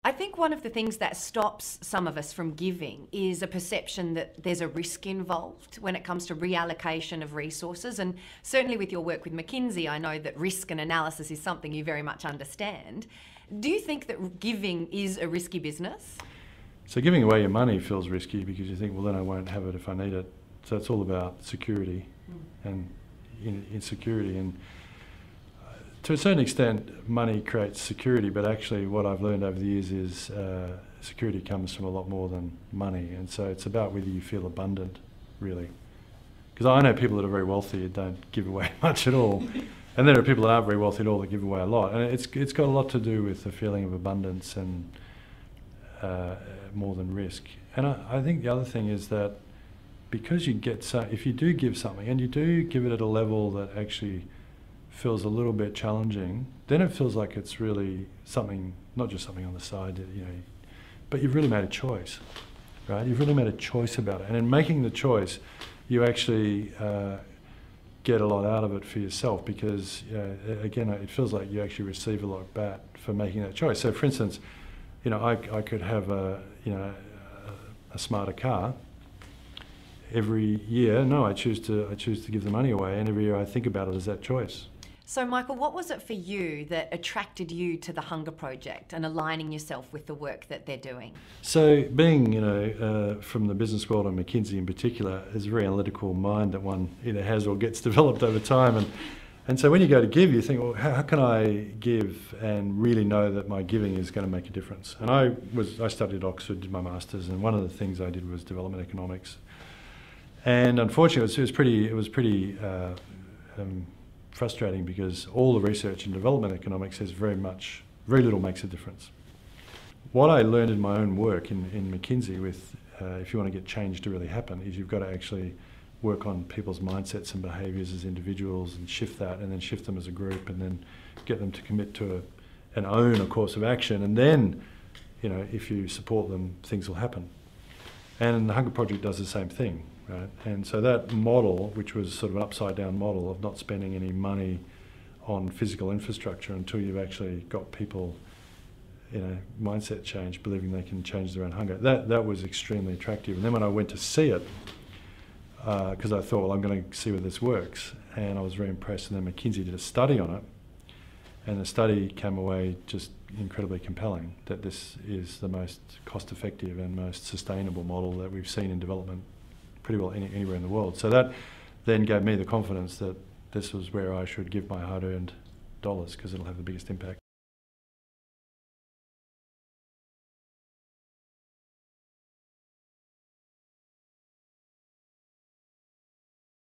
I think one of the things that stops some of us from giving is a perception that there's a risk involved when it comes to reallocation of resources. And certainly with your work with McKinsey, I know that risk and analysis is something you very much understand. Do you think that giving is a risky business? So giving away your money feels risky because you think, well, then I won't have it if I need it. So it's all about security and insecurity. And to a certain extent, money creates security, but actually what I've learned over the years is security comes from a lot more than money. And so it's about whether you feel abundant, really. Because I know people that are very wealthy that don't give away much at all. And there are people that aren't very wealthy at all that give away a lot. And it's got a lot to do with the feeling of abundance and more than risk. And I think the other thing is that because you get if you do give something and you do give it at a level that actually feels a little bit challenging, then it feels like it's really something, not just something on the side, but you've really made a choice, right? You've really made a choice about it. And in making the choice, you actually get a lot out of it for yourself because, again, it feels like you actually receive a lot back for making that choice. So, for instance, I could have a smarter car. Every year, no, I choose to give the money away, and every year I think about it as that choice. So, Michael, what was it for you that attracted you to the Hunger Project and aligning yourself with the work that they're doing? So, being from the business world and McKinsey in particular, is a very analytical mind that one either has or gets developed over time, and so when you go to give, you think, well, how can I give and really know that my giving is going to make a difference? And I studied at Oxford, did my masters, and one of the things I did was development economics. And unfortunately, it was pretty frustrating because all the research in development economics says very little makes a difference. What I learned in my own work in McKinsey with, if you want to get change to really happen, is you've got to actually work on people's mindsets and behaviours as individuals and shift that, and then shift them as a group, and then get them to commit to and own a course of action. And then, if you support them, things will happen. And the Hunger Project does the same thing. Right? And so that model, which was sort of an upside down model of not spending any money on physical infrastructure until you've actually got people mindset change, believing they can change their own hunger, that was extremely attractive. And then when I went to see it, because I thought, well, I'm going to see whether this works, and I was very impressed. And then McKinsey did a study on it, and the study came away just incredibly compelling, that this is the most cost-effective and most sustainable model that we've seen in development pretty well anywhere in the world. So that then gave me the confidence that this was where I should give my hard-earned dollars, because it'll have the biggest impact.